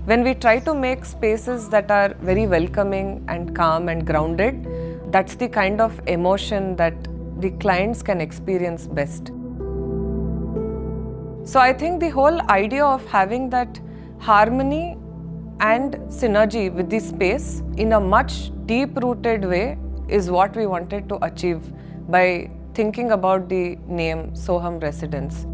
When we try to make spaces that are very welcoming and calm and grounded, that's the kind of emotion that the clients can experience best. So I think the whole idea of having that harmony and synergy with the space in a much deep-rooted way is what we wanted to achieve by thinking about the name Soham Residence.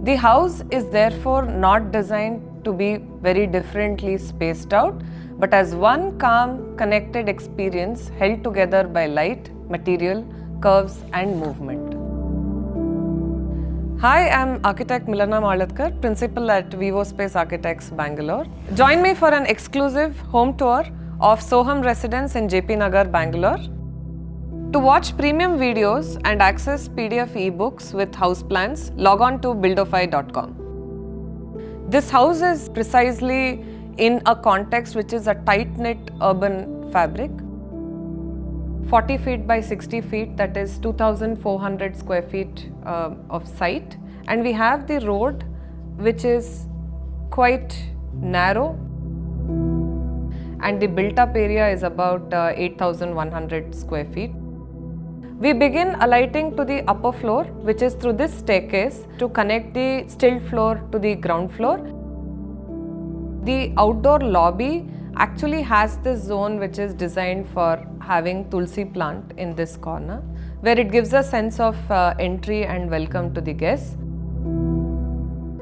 The house is therefore not designed to be very differently spaced out, but as one calm, connected experience held together by light, material, curves and movement. Hi, I'm architect Milana Malatkar, principal at Vivo Space Architects, Bangalore. Join me for an exclusive home tour of Soham Residence in JP Nagar, Bangalore. To watch premium videos and access PDF ebooks with house plans, log on to buildofy.com. This house is precisely in a context which is a tight-knit urban fabric. 40 feet by 60 feet, that is 2,400 square feet of site. And we have the road which is quite narrow, and the built-up area is about 8,100 square feet. We begin alighting to the upper floor, which is through this staircase to connect the stilt floor to the ground floor. The outdoor lobby actually has this zone which is designed for having tulsi plant in this corner, where it gives a sense of entry and welcome to the guests.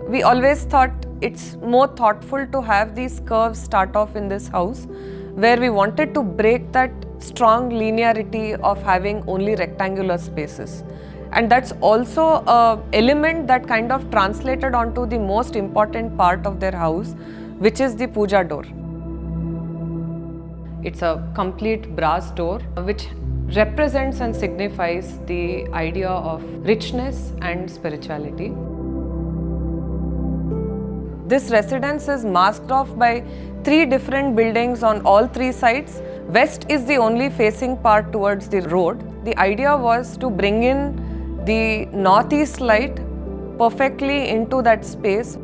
We always thought it's more thoughtful to have these curves start off in this house, where we wanted to break that strong linearity of having only rectangular spaces. And that's also an element that kind of translated onto the most important part of their house, which is the puja door. It's a complete brass door which represents and signifies the idea of richness and spirituality. This residence is masked off by 3 different buildings on all 3 sides. West is the only facing part towards the road. The idea was to bring in the northeast light perfectly into that space.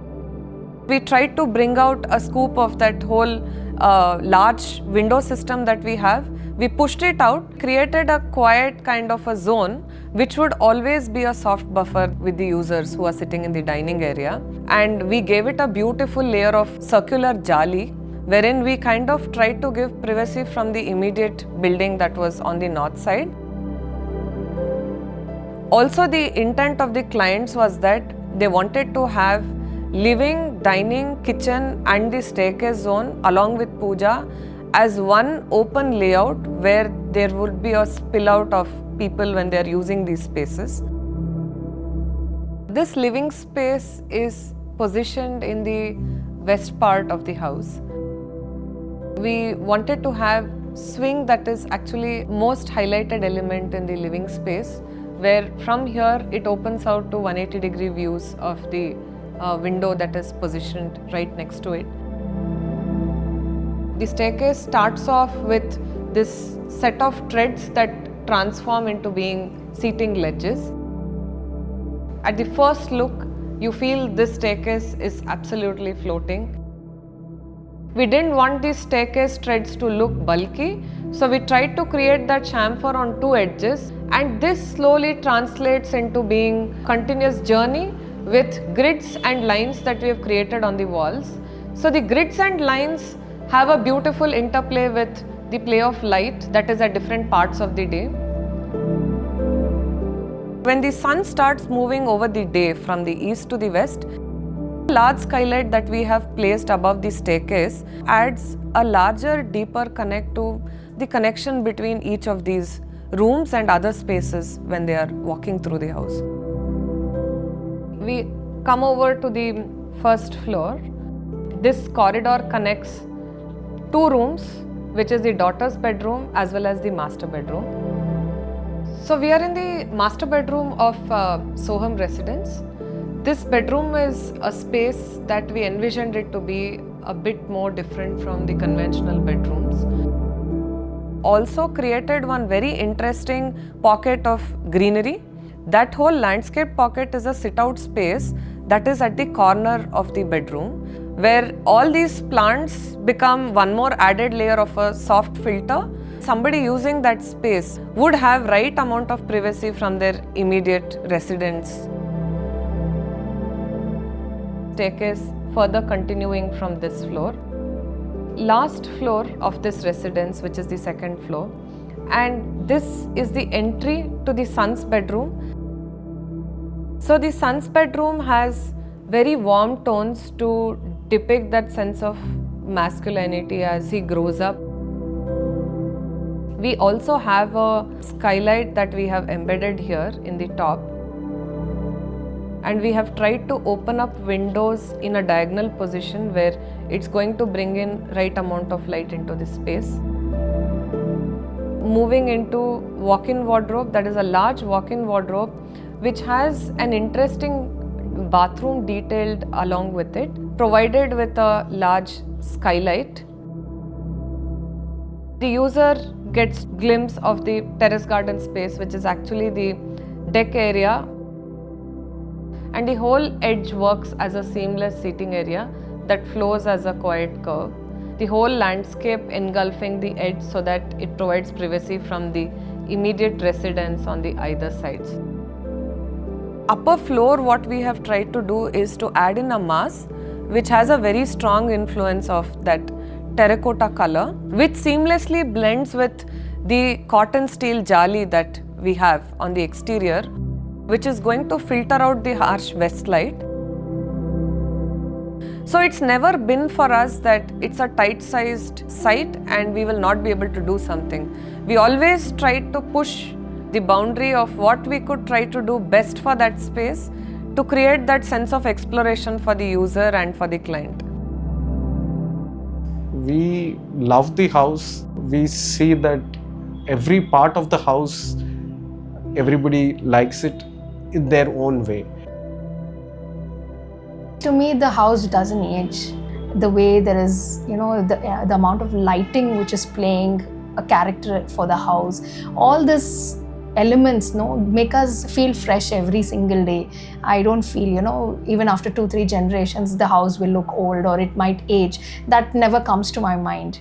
We tried to bring out a scoop of that whole large window system that we have. We pushed it out, created a quiet kind of a zone which would always be a soft buffer with the users who are sitting in the dining area. And we gave it a beautiful layer of circular jali, wherein we kind of tried to give privacy from the immediate building that was on the north side. Also, the intent of the clients was that they wanted to have living, dining, kitchen and the staircase zone along with puja as one open layout where there would be a spill out of people when they are using these spaces. This living space is positioned in the west part of the house. We wanted to have swing that is actually most highlighted element in the living space, where from here it opens out to 180-degree views of the window that is positioned right next to it. The staircase starts off with this set of treads that transform into being seating ledges. At the first look, you feel this staircase is absolutely floating. We didn't want these staircase treads to look bulky, so we tried to create that chamfer on 2 edges, and this slowly translates into being a continuous journey with grids and lines that we have created on the walls. So the grids and lines have a beautiful interplay with the play of light that is at different parts of the day. When the sun starts moving over the day from the east to the west, the large skylight that we have placed above the staircase adds a larger, deeper connect to the connection between each of these rooms and other spaces when they are walking through the house. We come over to the first floor. This corridor connects 2 rooms, which is the daughter's bedroom as well as the master bedroom. So we are in the master bedroom of Soham Residence. This bedroom is a space that we envisioned it to be a bit more different from the conventional bedrooms. Also created one very interesting pocket of greenery. That whole landscape pocket is a sit-out space that is at the corner of the bedroom, where all these plants become one more added layer of a soft filter. Somebody using that space would have right amount of privacy from their immediate residents. Staircase further continuing from this floor. Last floor of this residence, which is the second floor, and this is the entry to the son's bedroom. So the son's bedroom has very warm tones to depict that sense of masculinity as he grows up. We also have a skylight that we have embedded here in the top, and we have tried to open up windows in a diagonal position where it's going to bring in right amount of light into this space. Moving into walk-in wardrobe, that is a large walk-in wardrobe which has an interesting bathroom detailed along with it, provided with a large skylight. The user gets glimpse of the terrace garden space, which is actually the deck area, and the whole edge works as a seamless seating area that flows as a quiet curve. The whole landscape engulfing the edge so that it provides privacy from the immediate residents on the either sides. Upper floor, what we have tried to do is to add in a mass which has a very strong influence of that terracotta color, which seamlessly blends with the cotton steel jali that we have on the exterior, which is going to filter out the harsh west light. So it's never been for us that it's a tight-sized site and we will not be able to do something. We always try to push the boundary of what we could try to do best for that space to create that sense of exploration for the user and for the client. We love the house. We see that every part of the house, everybody likes it in their own way. To me, the house doesn't age. The way there is, the amount of lighting which is playing a character for the house, all these elements make us feel fresh every single day. I don't feel, even after 2-3 generations, the house will look old or it might age. That never comes to my mind.